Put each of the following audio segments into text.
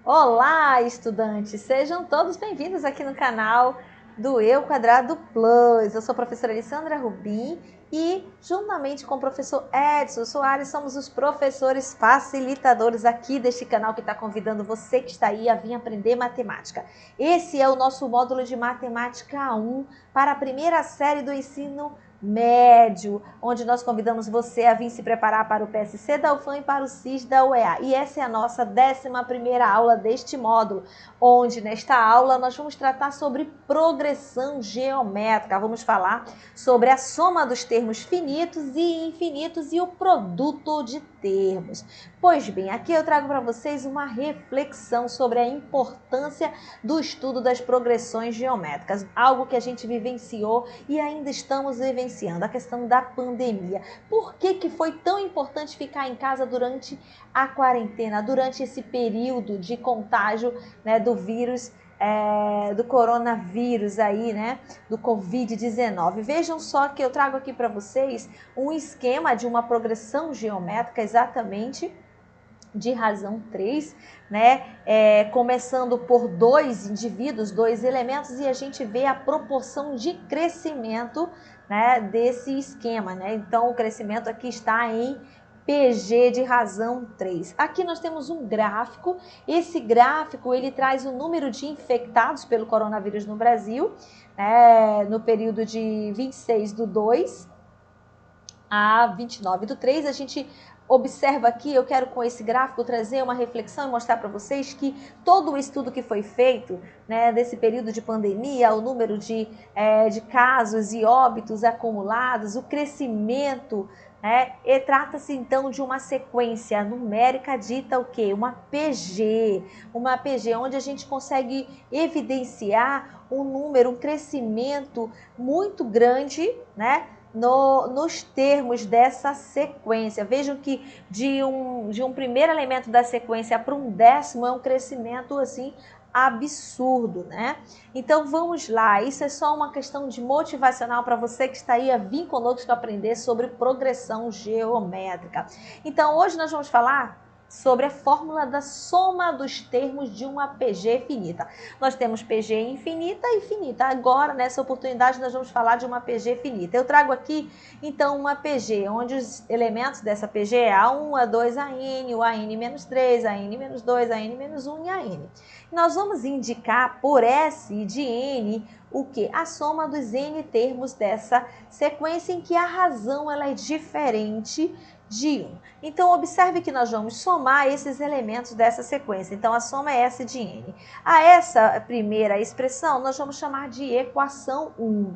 Olá, estudantes! Sejam todos bem-vindos aqui no canal do Eu²Plus. Eu sou a professora Alessandra Rubim e, juntamente com o professor Edson Soares, somos os professores facilitadores aqui deste canal que está convidando você que está aí a vir aprender matemática. Esse é o nosso módulo de Matemática 1 para a primeira série do ensino médio, onde nós convidamos você a vir se preparar para o PSC da UFAM e para o SIS da UEA. E essa é a nossa 11ª aula deste módulo, onde nesta aula nós vamos tratar sobre progressão geométrica. Vamos falar sobre a soma dos termos finitos e infinitos e o produto de termos. Pois bem, aqui eu trago para vocês uma reflexão sobre a importância do estudo das progressões geométricas, algo que a gente vivenciou e ainda estamos vivenciando, a questão da pandemia. Por que foi tão importante ficar em casa durante a quarentena, durante esse período de contágio, né, do vírus, do coronavírus aí, né, do Covid-19. Vejam só que eu trago aqui para vocês um esquema de uma progressão geométrica exatamente de razão 3, né? Começando por dois indivíduos, dois elementos, e a gente vê a proporção de crescimento, né, desse esquema, né? Então, o crescimento aqui está em PG de razão 3. Aqui nós temos um gráfico. Esse gráfico ele traz o número de infectados pelo coronavírus no Brasil, né, no período de 26/2 a 29/3. A gente observa aqui, eu quero com esse gráfico trazer uma reflexão e mostrar para vocês que todo o estudo que foi feito, né, desse período de pandemia, o número de casos e óbitos acumulados, o crescimento, né, e trata-se então de uma sequência numérica dita o quê? Uma PG, onde a gente consegue evidenciar um número, um crescimento muito grande, né, nos termos dessa sequência. Vejam que de um primeiro elemento da sequência para um décimo é um crescimento assim absurdo, né? Então vamos lá, isso é só uma questão de motivacional para você que está aí a vir conosco aprender sobre progressão geométrica. Então hoje nós vamos falar sobre a fórmula da soma dos termos de uma PG finita. Nós temos PG infinita e finita. Agora, nessa oportunidade, nós vamos falar de uma PG finita. Eu trago aqui, então, uma PG, onde os elementos dessa PG é A1, A2, AN, o AN-3, AN-2, AN-1 e AN. Nós vamos indicar por S de N o que? A soma dos N termos dessa sequência em que a razão ela é diferente de 1. Então, observe que nós vamos somar esses elementos dessa sequência. Então, a soma é S de N. A essa primeira expressão, nós vamos chamar de equação 1.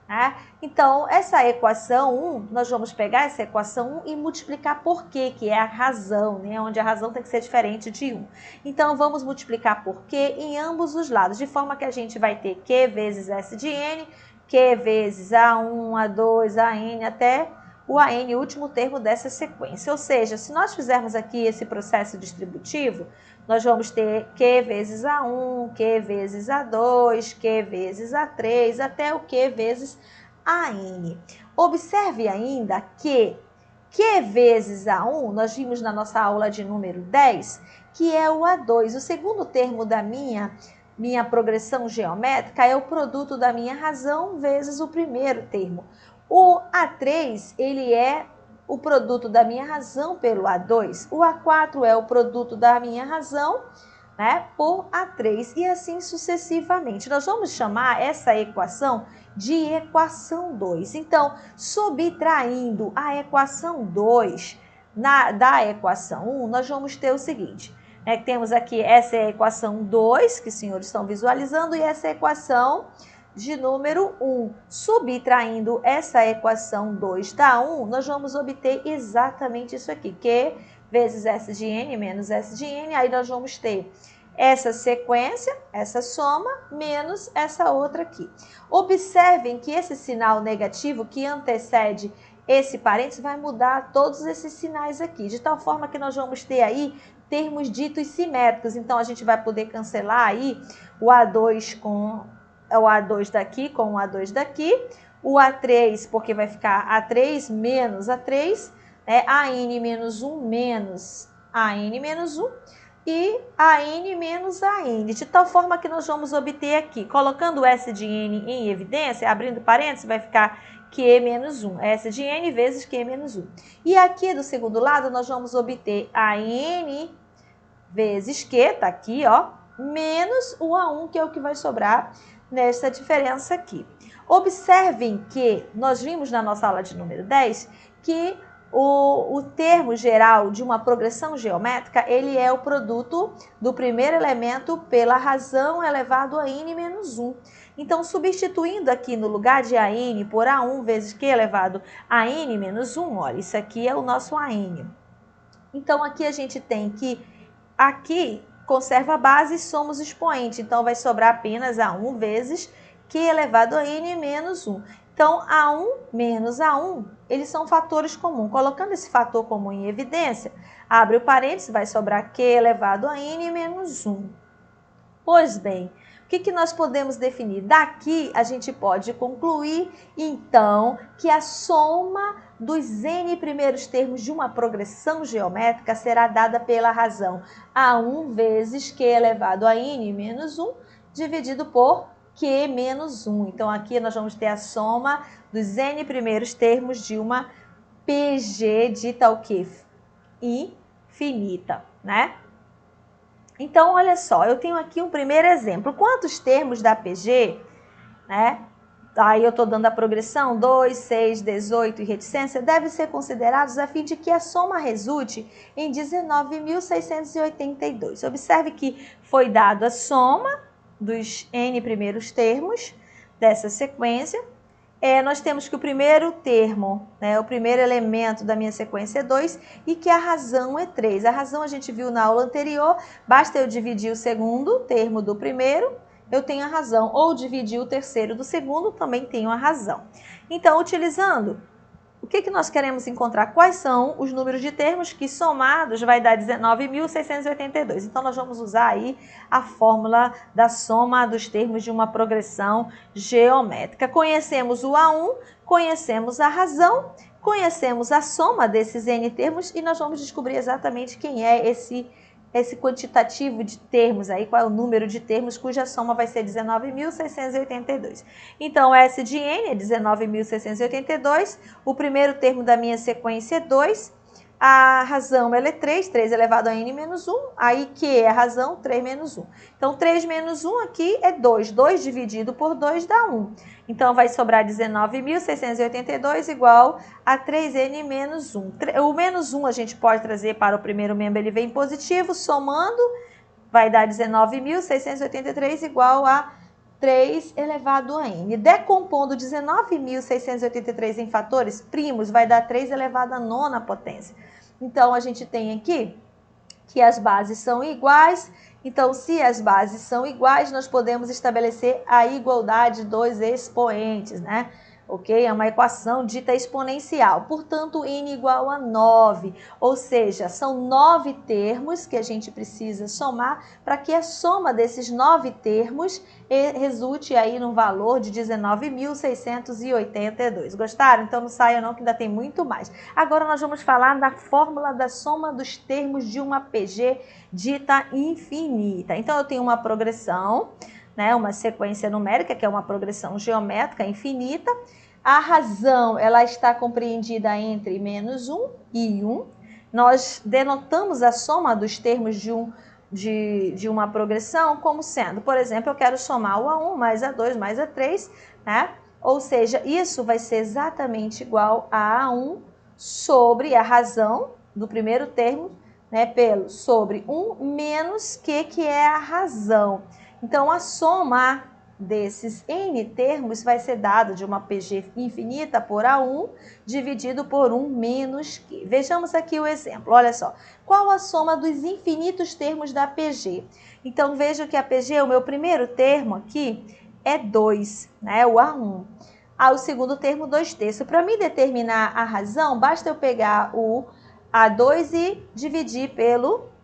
Né? Então, essa equação 1, nós vamos pegar essa equação 1 e multiplicar por Q, que é a razão, né? Onde a razão tem que ser diferente de 1. Então, vamos multiplicar por Q em ambos os lados, de forma que a gente vai ter Q vezes S de N, Q vezes A1, A2, AN, até o AN, o último termo dessa sequência. Ou seja, se nós fizermos aqui esse processo distributivo, nós vamos ter Q vezes A1, Q vezes A2, Q vezes A3, até o Q vezes AN. Observe ainda que Q vezes A1, nós vimos na nossa aula de número 10, que é o A2. O segundo termo da minha progressão geométrica é o produto da minha razão vezes o primeiro termo. O A3, ele é o produto da minha razão pelo A2. O A4 é o produto da minha razão, né, por A3 e assim sucessivamente. Nós vamos chamar essa equação de equação 2. Então, subtraindo a equação 2 da equação 1, nós vamos ter o seguinte, né, temos aqui essa é a equação 2, que os senhores estão visualizando, e essa é a equação de número 1. Subtraindo essa equação 2 da 1, nós vamos obter exatamente isso aqui, Q vezes S de N menos S de N, aí nós vamos ter essa sequência, essa soma, menos essa outra aqui. Observem que esse sinal negativo que antecede esse parênteses vai mudar todos esses sinais aqui, de tal forma que nós vamos ter aí termos ditos simétricos. Então, a gente vai poder cancelar aí o A2 com o A2 daqui com o A2 daqui, o A3, porque vai ficar A3 menos A3, né? AN menos 1 menos AN menos 1, e AN menos AN, de tal forma que nós vamos obter aqui, colocando o S de N em evidência, abrindo parênteses, vai ficar Q menos 1, S de N vezes Q menos 1. E aqui do segundo lado, nós vamos obter AN vezes Q, tá aqui, ó, menos o A1, que é o que vai sobrar nessa diferença aqui. Observem que nós vimos na nossa aula de número 10 que o termo geral de uma progressão geométrica, ele é o produto do primeiro elemento pela razão elevado a n menos 1. Então, substituindo aqui no lugar de AN por A1 vezes Q elevado a n menos 1, olha, isso aqui é o nosso AN. Então, aqui a gente tem que, aqui, conserva a base e somos expoente. Então, vai sobrar apenas A1 vezes Q elevado a n menos 1. Então, A1 menos A1, eles são fatores comuns. Colocando esse fator comum em evidência, abre o parênteses, vai sobrar Q elevado a n menos 1. Pois bem, o que nós podemos definir? Daqui, a gente pode concluir, então, que a soma dos n primeiros termos de uma progressão geométrica será dada pela razão A1 vezes Q elevado a n menos 1, dividido por Q menos 1. Então, aqui nós vamos ter a soma dos n primeiros termos de uma PG dita o quê? Infinita, né? Então, olha só, eu tenho aqui um primeiro exemplo. Quantos termos da PG, né? Aí eu estou dando a progressão 2, 6, 18 e reticência, devem ser considerados a fim de que a soma resulte em 19.682. Observe que foi dada a soma dos n primeiros termos dessa sequência. Nós temos que o primeiro termo, né, o primeiro elemento da minha sequência é 2 e que a razão é 3. A razão a gente viu na aula anterior, basta eu dividir o segundo termo do primeiro, eu tenho a razão, ou dividir o terceiro do segundo, também tenho a razão. Então, utilizando, o que nós queremos encontrar? Quais são os números de termos que somados vai dar 19.682. Então, nós vamos usar aí a fórmula da soma dos termos de uma progressão geométrica. Conhecemos o A1, conhecemos a razão, conhecemos a soma desses n termos e nós vamos descobrir exatamente quem é esse quantitativo de termos aí, qual é o número de termos cuja soma vai ser 19.682. Então, S de N é 19.682, o primeiro termo da minha sequência é 2, a razão ela é 3, 3 elevado a N menos 1, aí que é a razão 3 menos 1. Então, 3 menos 1 aqui é 2, 2 dividido por 2 dá 1. Então, vai sobrar 19.682 igual a 3n menos 1. O menos 1 a gente pode trazer para o primeiro membro, ele vem positivo, somando, vai dar 19.683 igual a 3 elevado a n. Decompondo 19.683 em fatores primos, vai dar 3 elevado a nona potência. Então, a gente tem aqui que as bases são iguais. Então, se as bases são iguais, nós podemos estabelecer a igualdade dos expoentes, né? Ok? É uma equação dita exponencial. Portanto, n igual a 9. Ou seja, são 9 termos que a gente precisa somar para que a soma desses 9 termos resulte aí no valor de 19.682. Gostaram? Então não saiam não que ainda tem muito mais. Agora nós vamos falar da fórmula da soma dos termos de uma PG dita infinita. Então eu tenho uma progressão, né, uma sequência numérica, que é uma progressão geométrica infinita. A razão, ela está compreendida entre menos 1 e 1. Nós denotamos a soma dos termos de uma progressão como sendo, por exemplo, eu quero somar o A1 mais A2 mais A3, né? Ou seja, isso vai ser exatamente igual a A1 sobre a razão do primeiro termo, né, sobre 1 menos Q, que é a razão. Então, a soma desses n termos vai ser dado de uma PG infinita por A1 dividido por 1 menos Q. Vejamos aqui o exemplo, olha só. Qual a soma dos infinitos termos da PG? Então, vejo que a PG, o meu primeiro termo aqui, é 2, né, o A1. O segundo termo, 2/3. Para mim determinar a razão, basta eu pegar o A2 e dividir pelo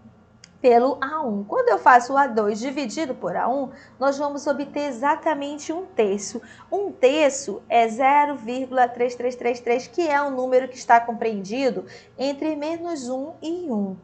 A1. Quando eu faço o A2 dividido por A1, nós vamos obter exatamente 1/3. 1/3 é 0,3333, que é o número que está compreendido entre menos 1 e 1.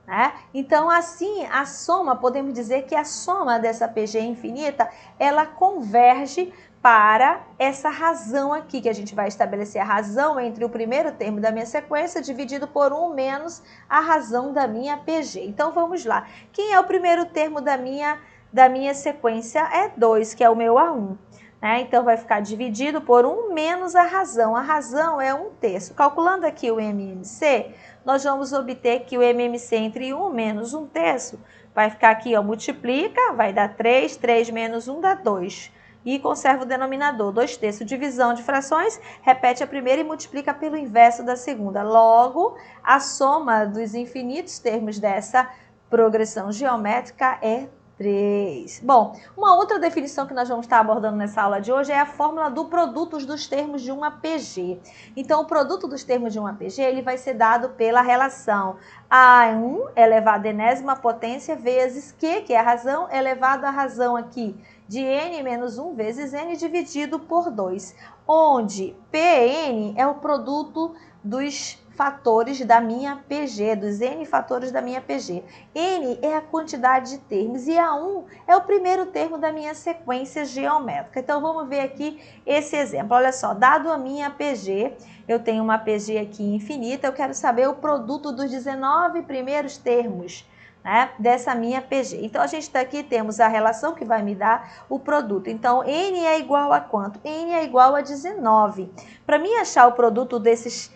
né? Então, assim, a soma, podemos dizer que a soma dessa PG infinita, ela converge para essa razão aqui, que a gente vai estabelecer a razão entre o primeiro termo da minha sequência dividido por 1 menos a razão da minha PG. Então, vamos lá. Quem é o primeiro termo da minha sequência? É 2, que é o meu A1. Né? Então, vai ficar dividido por 1 menos a razão. A razão é 1/3. Calculando aqui o MMC, nós vamos obter que o MMC entre 1 menos 1/3 vai ficar aqui, ó, multiplica, vai dar 3, 3 menos 1 dá 2. E conserva o denominador, 2/3. Divisão de frações, repete a primeira e multiplica pelo inverso da segunda. Logo, a soma dos infinitos termos dessa progressão geométrica é 3. Bom, uma outra definição que nós vamos estar abordando nessa aula de hoje é a fórmula do produto dos termos de uma PG. Então, o produto dos termos de uma PG ele vai ser dado pela relação A1 elevado à enésima potência vezes Q, que é a razão, elevado à razão aqui de n menos 1 vezes n dividido por 2, onde Pn é o produto dos fatores da minha PG, dos n fatores da minha PG. N é a quantidade de termos e A1 é o primeiro termo da minha sequência geométrica. Então, vamos ver aqui esse exemplo. Olha só, dado a minha PG, eu tenho uma PG aqui infinita, eu quero saber o produto dos 19 primeiros termos, né, dessa minha PG. Então, a gente aqui temos a relação que vai me dar o produto. Então, N é igual a quanto? N é igual a 19. Para mim achar o produto desses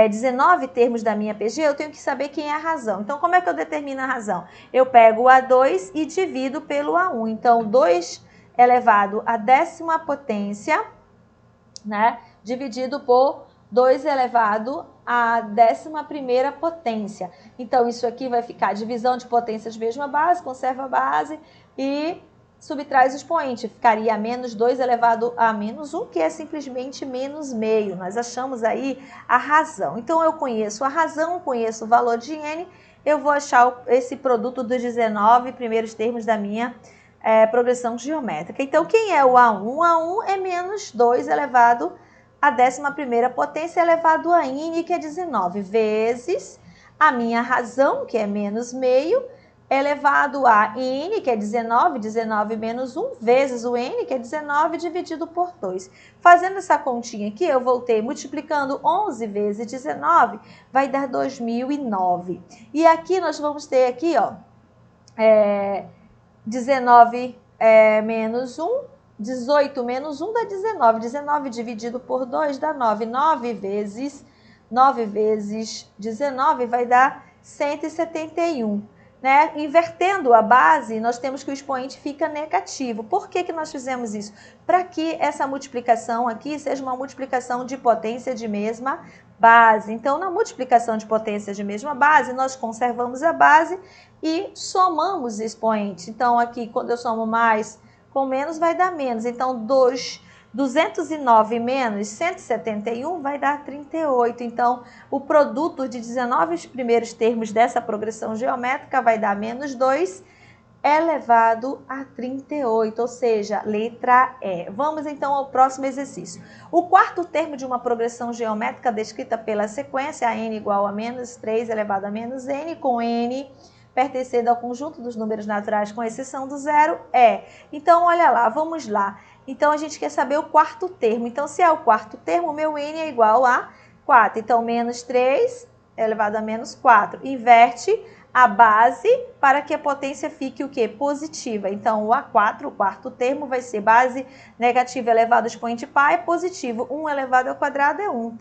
19 termos da minha PG, eu tenho que saber quem é a razão. Então, como é que eu determino a razão? Eu pego o A2 e divido pelo A1. Então, 2 elevado à 10ª potência, né, dividido por 2 elevado à 11ª potência. Então, isso aqui vai ficar divisão de potências de mesma base, conserva a base e subtrai o expoente. Ficaria menos 2 elevado a menos 1, que é simplesmente menos meio. Nós achamos aí a razão. Então, eu conheço a razão, conheço o valor de n, eu vou achar esse produto dos 19 primeiros termos da minha progressão geométrica. Então, quem é o A1? O A1 é menos 2 elevado à 11ª potência elevado a n, que é 19, vezes a minha razão, que é menos meio, elevado a n, que é 19, 19 menos 1, vezes o n, que é 19, dividido por 2. Fazendo essa continha aqui, eu voltei multiplicando 11 vezes 19, vai dar 2009. E aqui nós vamos ter aqui, ó, 19 menos 1, 18 menos 1 dá 19. 19 dividido por 2 dá 9. 9 vezes 19 vai dar 171. Né? Invertendo a base, nós temos que o expoente fica negativo. Por que que nós fizemos isso? Para que essa multiplicação aqui seja uma multiplicação de potência de mesma base. Então, na multiplicação de potência de mesma base, nós conservamos a base e somamos expoentes. Então, aqui, quando eu somo mais com menos, vai dar menos. Então, 209 menos 171 vai dar 38. Então, o produto de 19 primeiros termos dessa progressão geométrica vai dar menos 2 elevado a 38, ou seja, letra E. Vamos então ao próximo exercício. O quarto termo de uma progressão geométrica descrita pela sequência n igual a menos 3 elevado a menos n, com n pertencendo ao conjunto dos números naturais com exceção do zero, é. Então, olha lá, vamos lá. Então, a gente quer saber o quarto termo. Então, se é o quarto termo, o meu n é igual a 4. Então, menos 3 elevado a menos 4. Inverte a base para que a potência fique o quê? Positiva. Então, o A4, o quarto termo, vai ser base negativa elevado ao expoente π é positivo. 1 elevado ao quadrado é 1.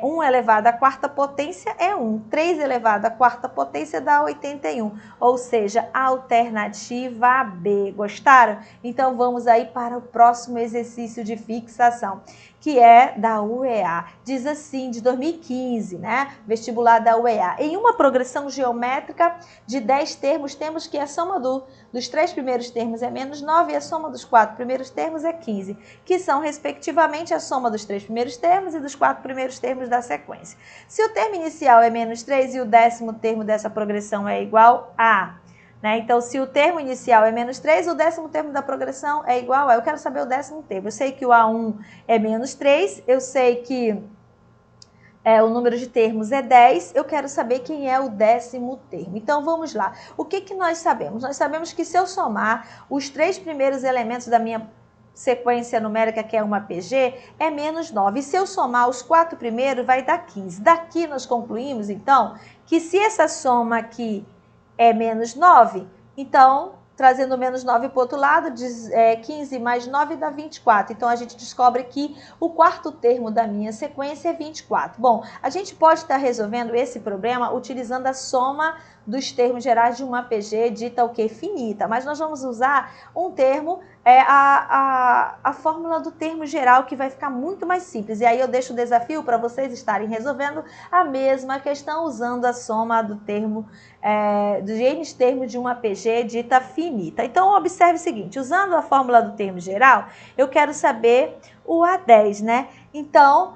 1 elevado à quarta potência é 1. 3 elevado à quarta potência dá 81. Ou seja, alternativa B. Gostaram? Então, vamos aí para o próximo exercício de fixação, que é da UEA. Diz assim, de 2015, né? Vestibular da UEA. Em uma progressão geométrica de 10 termos, temos que a soma dos 3 primeiros termos é menos 9 e a soma dos 4 primeiros termos é 15, que são, respectivamente, a soma dos 3 primeiros termos e dos 4 primeiros termos da sequência. Se o termo inicial é menos 3 e o 10º termo dessa progressão é igual a... Né? Então, se o termo inicial é menos 3, o 10º termo da progressão é igual a... Eu quero saber o 10º termo. Eu sei que o A1 é menos 3, eu sei que o número de termos é 10, eu quero saber quem é o 10º termo. Então, vamos lá. O que nós sabemos? Nós sabemos que se eu somar os 3 primeiros elementos da minha sequência numérica, que é uma PG, é menos 9. E se eu somar os 4 primeiros, vai dar 15. Daqui nós concluímos, então, que se essa soma aqui é menos 9, então, trazendo menos 9 para o outro lado, 15 mais 9 dá 24. Então, a gente descobre que o 4º termo da minha sequência é 24. Bom, a gente pode estar resolvendo esse problema utilizando a soma dos termos gerais de uma PG dita o quê? Finita. Mas nós vamos usar um termo, a fórmula do termo geral, que vai ficar muito mais simples. E aí eu deixo o desafio para vocês estarem resolvendo a mesma questão usando a soma do termo, dos N termos de uma PG dita finita. Então, observe o seguinte, usando a fórmula do termo geral, eu quero saber o A10, né? Então,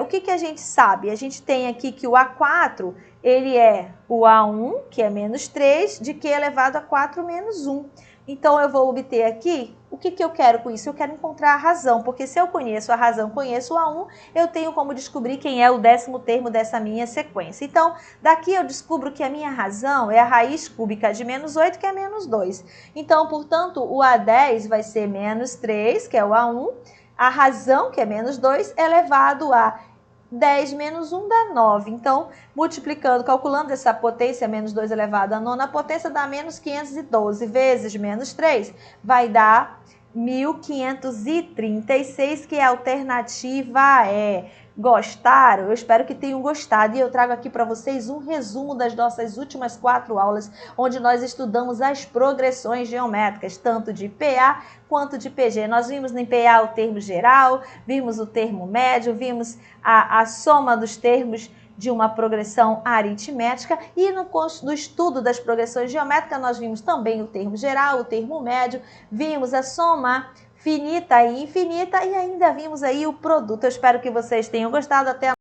o que a gente sabe? A gente tem aqui que o A4, ele é o A1, que é menos 3, de Q elevado a 4 menos 1. Então, eu vou obter aqui, o que eu quero com isso? Eu quero encontrar a razão, porque se eu conheço a razão, conheço o A1, eu tenho como descobrir quem é o 10º termo dessa minha sequência. Então, daqui eu descubro que a minha razão é a raiz cúbica de menos 8, que é menos 2. Então, portanto, o A10 vai ser menos 3, que é o A1, a razão, que é menos 2, elevado a 10 menos 1 dá 9. Então, multiplicando, calculando essa potência, menos 2 elevado à nona potência, dá menos 512 vezes menos 3, vai dar 1536, que a alternativa é. Gostaram? Eu espero que tenham gostado. E eu trago aqui para vocês um resumo das nossas últimas 4 aulas, onde nós estudamos as progressões geométricas, tanto de PA quanto de PG. Nós vimos em PA o termo geral, vimos o termo médio, vimos a soma dos termos de uma progressão aritmética, e no estudo das progressões geométricas nós vimos também o termo geral, o termo médio, vimos a soma finita e infinita, e ainda vimos aí o produto. Eu espero que vocês tenham gostado. Até a